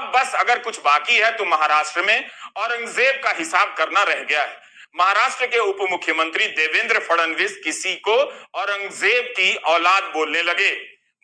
अब बस अगर कुछ बाकी है तो महाराष्ट्र में औरंगजेब का हिसाब करना रह गया है। महाराष्ट्र के उप मुख्यमंत्री देवेंद्र फडणवीस किसी को औरंगजेब की औलाद बोलने लगे।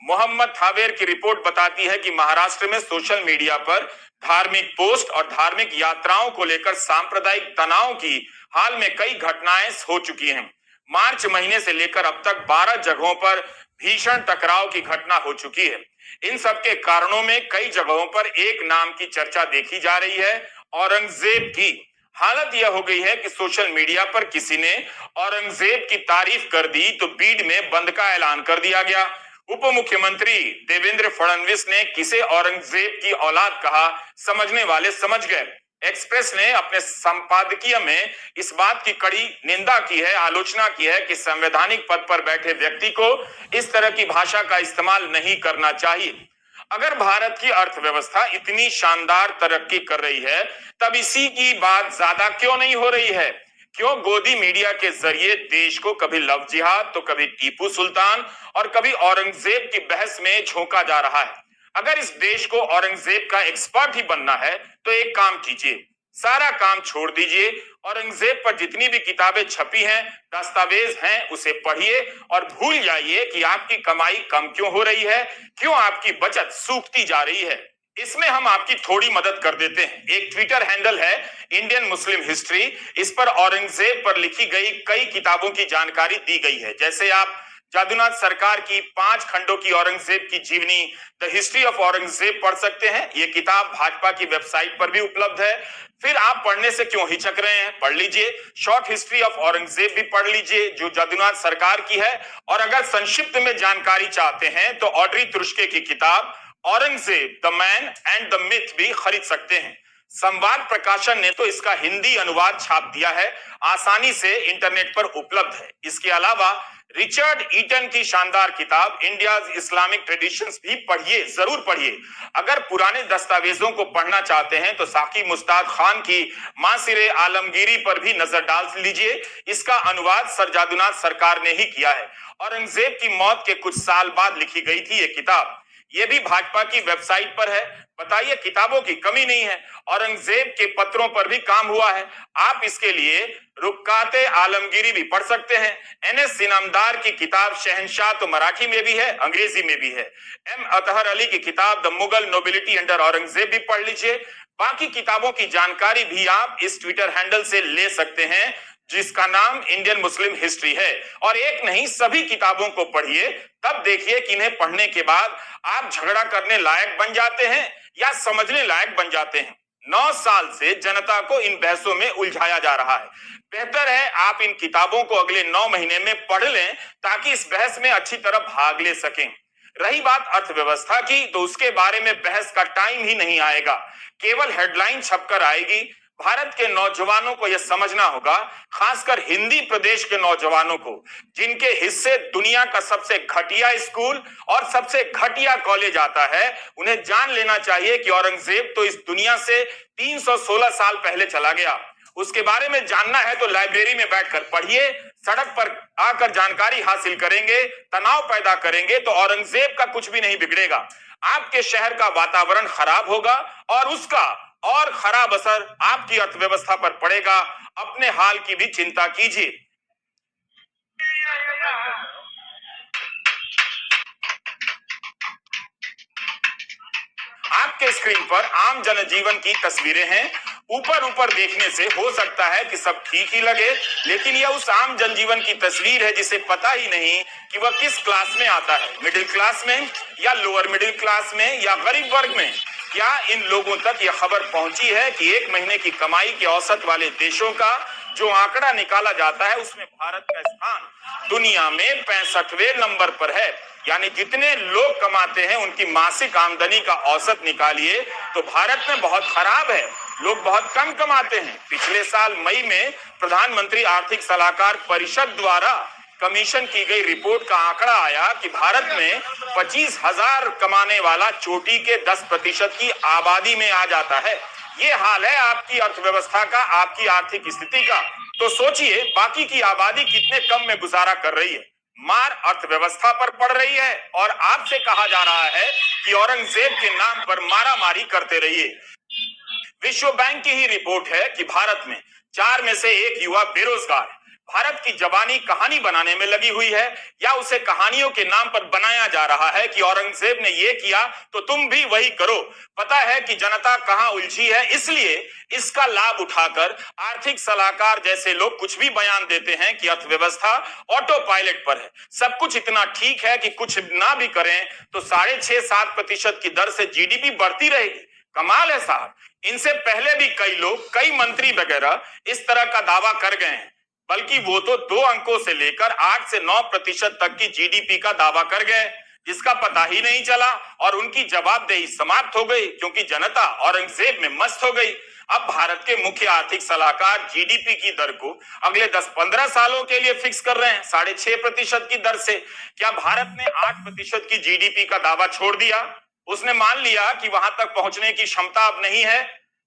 मोहम्मद थावेर की रिपोर्ट बताती है कि महाराष्ट्र में सोशल मीडिया पर धार्मिक पोस्ट और धार्मिक यात्राओं को लेकर सांप्रदायिक तनाव की हाल में कई घटनाएं हो चुकी हैं। मार्च महीने से लेकर अब तक 12 जगहों पर भीषण टकराव की घटना हो चुकी है। इन सब के कारणों में कई जगहों पर एक नाम की चर्चा देखी जा रही है, औरंगजेब की। हालत यह हो गई है कि सोशल मीडिया पर किसी ने औरंगजेब की तारीफ कर दी तो बीड में बंद का ऐलान कर दिया गया। उप मुख्यमंत्री देवेंद्र फडणवीस ने किसे औरंगजेब की औलाद कहा, समझने वाले समझ गए। एक्सप्रेस ने अपने संपादकीय में इस बात की कड़ी निंदा की है, आलोचना की है कि संवैधानिक पद पर बैठे व्यक्ति को इस तरह की भाषा का इस्तेमाल नहीं करना चाहिए। अगर भारत की अर्थव्यवस्था इतनी शानदार तरक्की कर रही है, तब इसी की बात ज्यादा क्यों नहीं हो रही है? क्यों गोदी मीडिया के जरिए देश को कभी लव जिहाद तो कभी टीपू सुल्तान और कभी औरंगजेब की बहस में झोंका जा रहा है? अगर इस देश को औरंगजेब का एक्सपर्ट ही बनना है तो एक काम कीजिए, सारा काम छोड़ दीजिए। औरंगजेब पर जितनी भी किताबें छपी हैं, दस्तावेज हैं, उसे पढ़िए और भूल जाइए कि आपकी कमाई कम क्यों हो रही है, क्यों आपकी बचत सूखती जा रही है। इसमें हम आपकी थोड़ी मदद कर देते हैं। एक ट्विटर हैंडल है इंडियन मुस्लिम हिस्ट्री, इस पर औरंगजेब पर लिखी गई कई किताबों की जानकारी दी गई है। जैसे आप जादूनाथ सरकार की 5 खंडों की औरंगजेब की जीवनी द हिस्ट्री ऑफ औरंगजेब पढ़ सकते हैं। ये किताब भाजपा की वेबसाइट पर भी उपलब्ध है। फिर आप पढ़ने से क्यों हिचक रहे हैं, पढ़ लीजिए। शॉर्ट हिस्ट्री ऑफ औरंगजेब भी पढ़ लीजिए जो जादूनाथ सरकार की है। और अगर संक्षिप्त में जानकारी चाहते हैं तो ऑड्री तुर्स्के की किताब Aurangzeb the man and the myth भी खरीद सकते हैं। संवाद प्रकाशन ने तो इसका हिंदी अनुवाद छाप दिया है, आसानी से इंटरनेट पर उपलब्ध है। इसके अलावा रिचर्ड ईटन की शानदार किताब इंडियाज इस्लामिक ट्रेडिशंस भी पढ़िए, जरूर पढ़िए। अगर पुराने दस्तावेजों को पढ़ना चाहते हैं तो साकी मुस्ताद खान की मासिरे आलमगीरी पर भी नजर डाल लीजिए। इसका अनुवाद सर जादूनाथ सरकार ने ही किया है। औरंगजेब की मौत के कुछ साल बाद लिखी गई थी ये किताब। ये भी भाजपा की वेबसाइट पर है। बताइए, किताबों की कमी नहीं है। औरंगजेब के पत्रों पर भी काम हुआ है। आप इसके लिए रुकाते आलमगीरी भी पढ़ सकते हैं। एनएस इनामदार की किताब शहनशाह तो मराठी में भी है, अंग्रेजी में भी है। एम अतहर अली की किताब the Mughal nobility under Aurangzeb भी पढ़ लीजिए। बाकी किताबों की जानकारी भी आप इस ट्विटर हैंडल से ले सकते हैं जिसका नाम इंडियन मुस्लिम हिस्ट्री है। और एक नहीं, सभी किताबों को पढ़िए, तब देखिए कि इन्हें पढ़ने के बाद आप झगड़ा करने लायक बन जाते हैं या समझने लायक बन जाते हैं। 9 साल से जनता को इन बहसों में उलझाया जा रहा है। बेहतर है आप इन किताबों को अगले 9 महीने में पढ़ लें ताकि इस बहस में अच्छी तरह भाग ले सकें। रही बात अर्थव्यवस्था की, तो उसके बारे में बहस का टाइम ही नहीं आएगा, केवल हेडलाइन छपकर आएगी। भारत के नौजवानों को यह समझना होगा, खासकर हिंदी प्रदेश के नौजवानों को, जिनके हिस्से दुनिया का सबसे घटिया स्कूल और सबसे घटिया कॉलेज आता है, उन्हें जान लेना चाहिए कि औरंगजेब तो इस दुनिया से 316 साल पहले चला गया। उसके बारे में जानना है तो लाइब्रेरी में बैठकर पढ़िए, सड़क पर आकर जानकारी हासिल करेंगे, तनाव पैदा करेंगे तो औरंगजेब का कुछ भी नहीं बिगड़ेगा। आपके शहर का वातावरण खराब होगा और उसका और खराब असर आपकी अर्थव्यवस्था पर पड़ेगा। अपने हाल की भी चिंता कीजिए। आपके स्क्रीन पर आम जनजीवन की तस्वीरें हैं। ऊपर ऊपर देखने से हो सकता है कि सब ठीक ही लगे, लेकिन यह उस आम जनजीवन की तस्वीर है जिसे पता ही नहीं कि वह किस क्लास में आता है, मिडिल क्लास में या लोअर मिडिल क्लास में या गरीब वर्ग में। क्या इन लोगों तक यह खबर पहुंची है कि 1 महीने की कमाई के औसत वाले देशों का जो आंकड़ा निकाला जाता है उसमें भारत का स्थान दुनिया में 65वें नंबर पर है। यानी जितने लोग कमाते हैं उनकी मासिक आमदनी का औसत निकालिए तो भारत में बहुत खराब है, लोग बहुत कम कमाते हैं। पिछले साल मई में प्रधानमंत्री आर्थिक सलाहकार परिषद द्वारा कमीशन की गई रिपोर्ट का आंकड़ा आया कि भारत में 25,000 कमाने वाला चोटी के 10% की आबादी में आ जाता है। ये हाल है आपकी अर्थव्यवस्था का, आपकी आर्थिक स्थिति का। तो सोचिए बाकी की आबादी कितने कम में गुजारा कर रही है। मार अर्थव्यवस्था पर पड़ रही है और आपसे कहा जा रहा है कि औरंगजेब के नाम पर मारामारी करते रहिए। विश्व बैंक की ही रिपोर्ट है कि भारत में 4 में से 1 युवा बेरोजगार है। भारत की जबानी कहानी बनाने में लगी हुई है या उसे कहानियों के नाम पर बनाया जा रहा है कि औरंगजेब ने ये किया तो तुम भी वही करो। पता है कि जनता कहां उलझी है, इसलिए इसका लाभ उठाकर आर्थिक सलाहकार जैसे लोग कुछ भी बयान देते हैं कि अर्थव्यवस्था ऑटो पायलट पर है, सब कुछ इतना ठीक है कि कुछ ना भी करें तो 6.5-7% की दर से जीडीपी बढ़ती रहेगी। कमाल है साहब। इनसे पहले भी कई लोग, कई मंत्री वगैरह इस तरह का दावा कर गए हैं, बल्कि वो तो 2 अंकों से लेकर 8 से 9% तक की जीडीपी का दावा कर गए, जिसका पता ही नहीं चला और उनकी जवाबदेही समाप्त हो गई क्योंकि जनता औरंगजेब में मस्त हो गई। अब भारत के मुख्य आर्थिक सलाहकार जीडीपी की दर को अगले 10-15 सालों के लिए फिक्स कर रहे हैं 6.5% की दर से। क्या भारत ने 8% की जीडीपी का दावा छोड़ दिया? उसने मान लिया कि वहां तक पहुंचने की क्षमता अब नहीं है।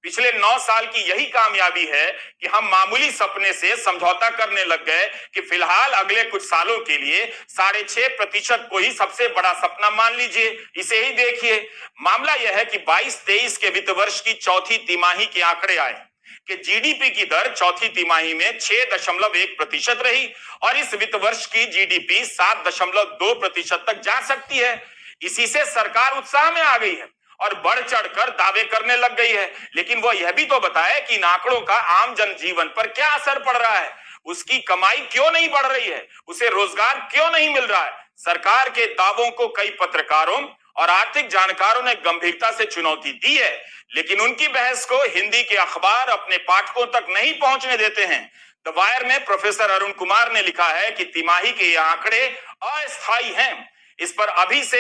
पिछले 9 साल की यही कामयाबी है कि हम मामूली सपने से समझौता करने लग गए कि फिलहाल अगले कुछ सालों के लिए 6.5% को ही सबसे बड़ा सपना मान लीजिए। इसे ही देखिए। मामला यह है कि 22-23 के वित्त वर्ष की चौथी तिमाही के आंकड़े आए कि जीडीपी की दर चौथी तिमाही में 6.1% रही और इस वित्त वर्ष की जीडीपी 7.2% तक जा सकती है। इसी से सरकार उत्साह में आ गई है और बढ़ चढ़कर दावे करने लग गई है, लेकिन वो यह भी तो बताए कि इन आंकड़ों का आम जनजीवन पर क्या असर पड़ रहा है, उसकी कमाई क्यों नहीं बढ़ रही है, उसे रोजगार क्यों नहीं मिल रहा है। सरकार के दावों को कई पत्रकारों और आर्थिक जानकारों ने गंभीरता से चुनौती दी है, लेकिन उनकी बहस को हिंदी के अखबार अपने पाठकों तक नहीं पहुंचने देते हैं। द वायर में प्रोफेसर अरुण कुमार ने लिखा है कि तिमाही के ये आंकड़े अस्थायी हैं, इस पर अभी से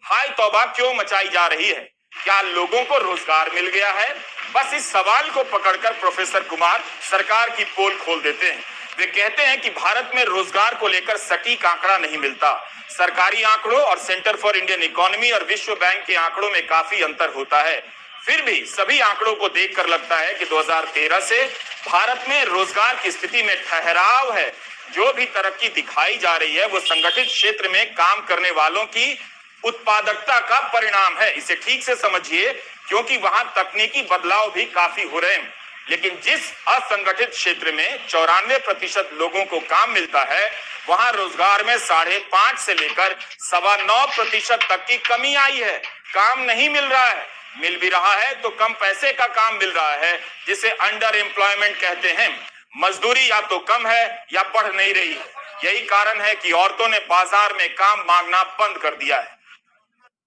हाय तौबा क्यों मचाई जा रही है। क्या लोगों को रोजगार मिल गया है? बस इस सवाल को पकड़कर प्रोफेसर कुमार सरकार की पोल खोल देते हैं। वे कहते हैं कि भारत में रोजगार को लेकर सटीक आंकड़ा नहीं मिलता। सरकारी आंकड़ों और सेंटर फॉर इंडियन इकोनॉमी और विश्व बैंक के आंकड़ों में काफी अंतर होता है। फिर भी सभी आंकड़ों को देखकर लगता है कि 2013 से भारत में रोजगार की स्थिति में ठहराव है। जो भी तरक्की दिखाई जा रही है वो संगठित क्षेत्र में काम करने वालों की उत्पादकता का परिणाम है। इसे ठीक से समझिए, क्योंकि वहां तकनीकी बदलाव भी काफी हो रहे हैं। लेकिन जिस असंगठित क्षेत्र में 94% लोगों को काम मिलता है, वहां रोजगार में 5.5 से लेकर 9.25% तक की कमी आई है। काम नहीं मिल रहा है, मिल भी रहा है तो कम पैसे का काम मिल रहा है, जिसे अंडर एम्प्लॉयमेंट कहते हैं। मजदूरी या तो कम है या बढ़ नहीं रही है। यही कारण है कि औरतों ने बाजार में काम मांगना बंद कर दिया है।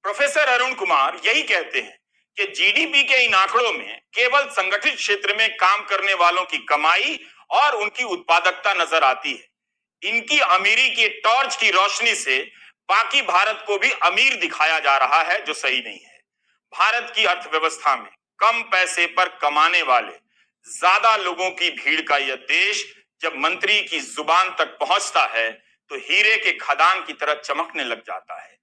प्रोफेसर अरुण कुमार यही कहते हैं कि जीडीपी के इन आंकड़ों में केवल संगठित क्षेत्र में काम करने वालों की कमाई और उनकी उत्पादकता नजर आती है। इनकी अमीरी की टॉर्च की रोशनी से बाकी भारत को भी अमीर दिखाया जा रहा है, जो सही नहीं है। भारत की अर्थव्यवस्था में कम पैसे पर कमाने वाले ज्यादा लोगों की भीड़ का यह देश जब मंत्री की जुबान तक पहुंचता है तो हीरे के खदान की तरह चमकने लग जाता है।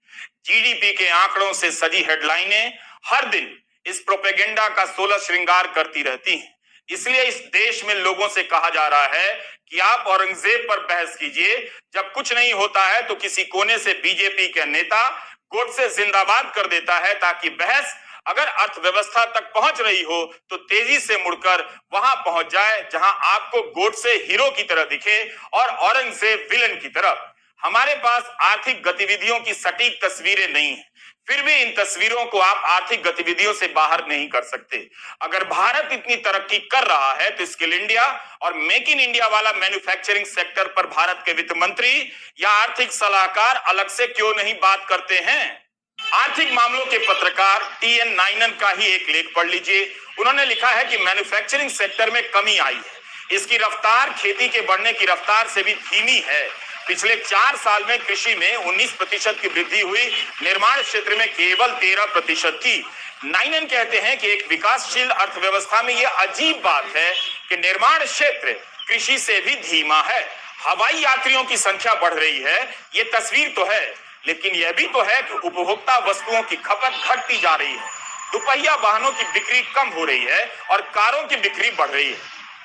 जीडीपी के आंकड़ों से सजी हेडलाइनें हर दिन इस प्रोपेगेंडा का 16 श्रृंगार करती रहती हैं। इसलिए इस देश में लोगों से कहा जा रहा है कि आप औरंगजेब पर बहस कीजिए। जब कुछ नहीं होता है तो किसी कोने से बीजेपी के नेता गोडसे जिंदाबाद कर देता है, ताकि बहस अगर अर्थव्यवस्था तक पहुंच रही हो तो तेजी से मुड़कर वहां पहुंच जाए जहां आपको गोडसे हीरो की तरह दिखे और औरंगजेब विलन की तरह। हमारे पास आर्थिक गतिविधियों की सटीक तस्वीरें नहीं है, फिर भी इन तस्वीरों को आप आर्थिक गतिविधियों से बाहर नहीं कर सकते। अगर भारत इतनी तरक्की कर रहा है तो स्किल इंडिया और मेक इन इंडिया वाला मैन्युफैक्चरिंग सेक्टर पर भारत के वित्त मंत्री या आर्थिक सलाहकार अलग से क्यों नहीं बात करते हैं। आर्थिक मामलों के पत्रकार टीएन नाइनन का ही एक लेख पढ़ लीजिए। उन्होंने लिखा है कि मैन्युफैक्चरिंग सेक्टर में कमी आई है। इसकी रफ्तार खेती के बढ़ने की रफ्तार से भी धीमी है। पिछले 4 साल में कृषि में 19% की वृद्धि हुई, निर्माण क्षेत्र में केवल 13% थी। नाइनन कहते हैं कि एक विकासशील अर्थव्यवस्था में यह अजीब बात है कि निर्माण क्षेत्र कृषि से भी धीमा है। हवाई यात्रियों की संख्या बढ़ रही है, ये तस्वीर तो है, लेकिन यह भी तो है कि उपभोक्ता वस्तुओं की खपत घटती जा रही है। दुपहिया वाहनों की बिक्री कम हो रही है और कारों की बिक्री बढ़ रही है।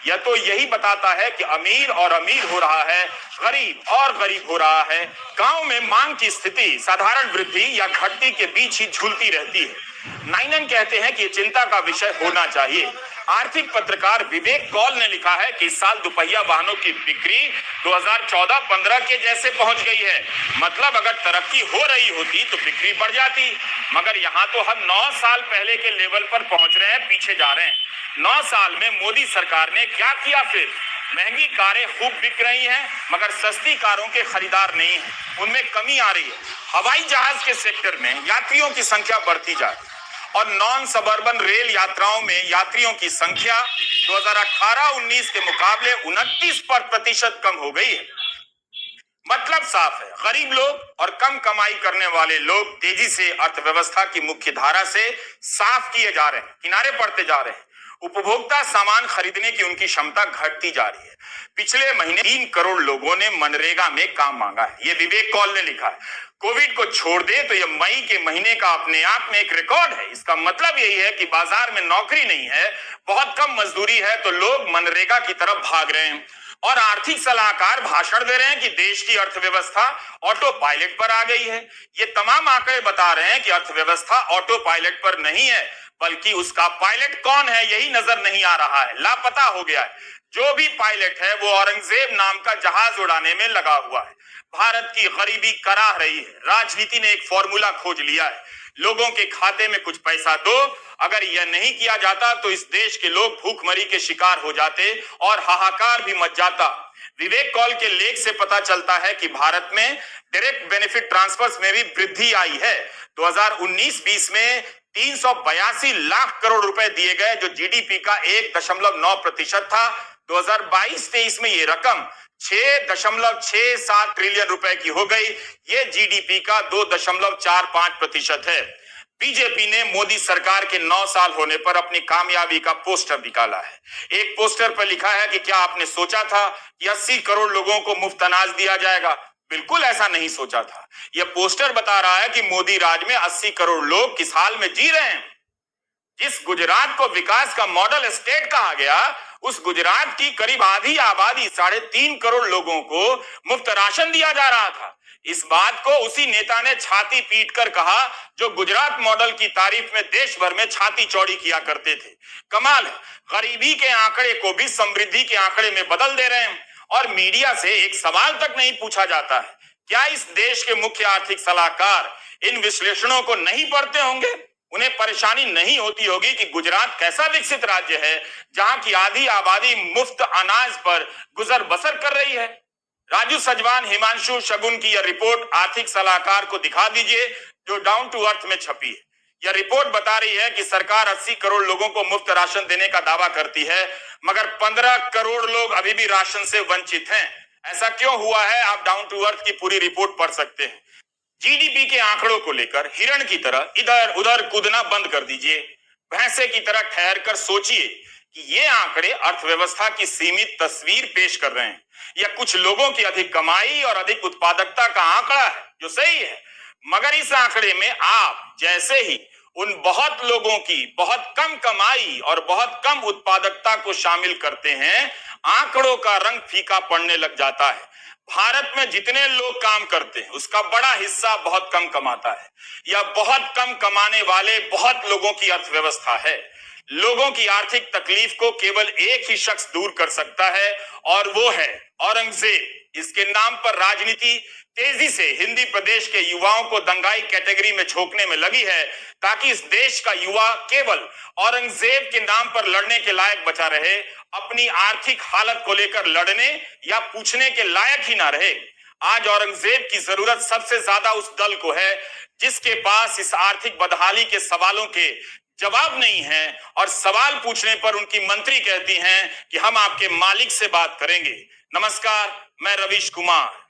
यह तो यही बताता है कि अमीर और अमीर हो रहा है, गरीब और गरीब हो रहा है। गांव में मांग की स्थिति साधारण वृद्धि या घटती के बीच ही झूलती रहती है। नाइनन कहते हैं कि चिंता का विषय होना चाहिए। आर्थिक पत्रकार विवेक कौल ने लिखा है कि इस साल दुपहिया वाहनों की बिक्री 2014-15 के जैसे पहुंच गई है। मतलब अगर तरक्की हो रही होती तो बिक्री बढ़ जाती, मगर यहाँ तो हम 9 साल पहले के लेवल पर पहुंच रहे हैं, पीछे जा रहे हैं। 9 साल में मोदी सरकार ने क्या किया? फिर महंगी कारें खूब बिक रही हैं, मगर सस्ती कारों के खरीदार नहीं हैं, उनमें कमी आ रही है। हवाई जहाज के सेक्टर में यात्रियों की संख्या बढ़ती जा रही है और नॉन सबर्बन रेल यात्राओं में यात्रियों की संख्या 2018-19 के मुकाबले 29% कम हो गई है। मतलब साफ है, गरीब लोग और कम कमाई करने वाले लोग तेजी से अर्थव्यवस्था की मुख्य धारा से साफ किए जा रहे हैं, किनारे पड़ते जा रहे हैं। उपभोक्ता सामान खरीदने की उनकी क्षमता घटती जा रही है। पिछले महीने 3 करोड़ लोगों ने मनरेगा में काम मांगा है, ये विवेक कौल ने लिखा है। कोविड को छोड़ दे तो यह मई के महीने का अपने आप में एक रिकॉर्ड है। इसका मतलब यही है कि बाजार में नौकरी नहीं है, बहुत कम मजदूरी है, तो लोग मनरेगा की तरफ भाग रहे हैं। और आर्थिक सलाहकार भाषण दे रहे हैं कि देश की अर्थव्यवस्था ऑटो पायलट पर आ गई है। ये तमाम आंकड़े बता रहे हैं कि अर्थव्यवस्था ऑटो पायलट पर नहीं है, बल्कि उसका पायलट कौन है यही नजर नहीं आ रहा है, लापता हो गया है। जो भी पायलट है वो औरंगजेब नाम का जहाज उड़ाने में लगा हुआ है। भारत की गरीबी कराह रही है। राजनीति ने एक फॉर्मूला खोज लिया है, लोगों के खाते में कुछ पैसा दो। अगर यह नहीं किया जाता तो इस देश के लोग भूखमरी के शिकार हो जाते और हाहाकार भी मच जाता। विवेक कौल के लेख से पता चलता है कि भारत में डायरेक्ट बेनिफिट ट्रांसफर्स में भी वृद्धि आई है। 2019-20 में 382 लाख करोड़ रुपए दिए गए, जो जीडीपी का 1.9% था। 2022-23 में ये रकम 6.67 ट्रिलियन रुपए की हो गई। ये जीडीपी का 2.45% है। बीजेपी ने मोदी सरकार के 9 साल होने पर अपनी कामयाबी का पोस्टर निकाला है। एक पोस्टर पर लिखा है कि क्या आपने सोचा था कि 80 करोड़ लोगों को मुफ्त अनाज दिया जाएगा? बिल्कुल ऐसा नहीं सोचा था। यह पोस्टर बता रहा है कि मोदी राज में 80 करोड़ लोग किस हाल में जी रहे हैं। जिस गुजरात को विकास का मॉडल स्टेट कहा गया, उस गुजरात की करीब आधी आबादी 3.5 करोड़ लोगों को मुफ्त राशन दिया जा रहा था। इस बात को उसी नेता ने छाती पीट कर कहा जो गुजरात मॉडल की तारीफ में देश भर में छाती चौड़ी किया करते थे। कमाल है, गरीबी के आंकड़े को भी समृद्धि के आंकड़े में बदल दे रहे हैं और मीडिया से एक सवाल तक नहीं पूछा जाता है। क्या इस देश के मुख्य आर्थिक सलाहकार इन विश्लेषणों को नहीं पढ़ते होंगे? उन्हें परेशानी नहीं होती होगी कि गुजरात कैसा विकसित राज्य है जहां की आधी आबादी मुफ्त अनाज पर गुजर बसर कर रही है। राजू सजवान, हिमांशु शगुन की यह रिपोर्ट आर्थिक सलाहकार को दिखा दीजिए, जो डाउन टू अर्थ में छपी है। यह रिपोर्ट बता रही है कि सरकार 80 करोड़ लोगों को मुफ्त राशन देने का दावा करती है, मगर 15 करोड़ लोग अभी भी राशन से वंचित हैं। ऐसा क्यों हुआ है? आप डाउन टू अर्थ की पूरी रिपोर्ट पढ़ सकते हैं। जीडीपी के आंकड़ों को लेकर हिरण की तरह इधर उधर कूदना बंद कर दीजिए। भैंसे की तरह ठहर कर सोचिए कि ये आंकड़े अर्थव्यवस्था की सीमित तस्वीर पेश कर रहे हैं या कुछ लोगों की अधिक कमाई और अधिक उत्पादकता का आंकड़ा है, जो सही है। मगर इस आंकड़े में आप जैसे ही उन बहुत लोगों की बहुत कम कमाई और बहुत कम उत्पादकता को शामिल करते हैं, आंकड़ों का रंग फीका पड़ने लग जाता है। भारत में जितने लोग काम करते हैं उसका बड़ा हिस्सा बहुत कम कमाता है, या बहुत कम कमाने वाले बहुत लोगों की अर्थव्यवस्था है। लोगों की आर्थिक तकलीफ को केवल एक ही शख्स दूर कर सकता है और वो है औरंगजेब। इसके नाम पर राजनीति तेजी से हिंदी प्रदेश के युवाओं को दंगाई कैटेगरी में झोंकने में लगी है, ताकि इस देश का युवा केवल औरंगजेब के नाम पर लड़ने के लायक बचा रहे, अपनी आर्थिक हालत को लेकर लड़ने या पूछने के लायक ही ना रहे। आज औरंगजेब की जरूरत सबसे ज्यादा उस दल को है जिसके पास इस आर्थिक बदहाली के सवालों के जवाब नहीं है, और सवाल पूछने पर उनकी मंत्री कहती हैं कि हम आपके मालिक से बात करेंगे। नमस्कार, मैं रवीश कुमार।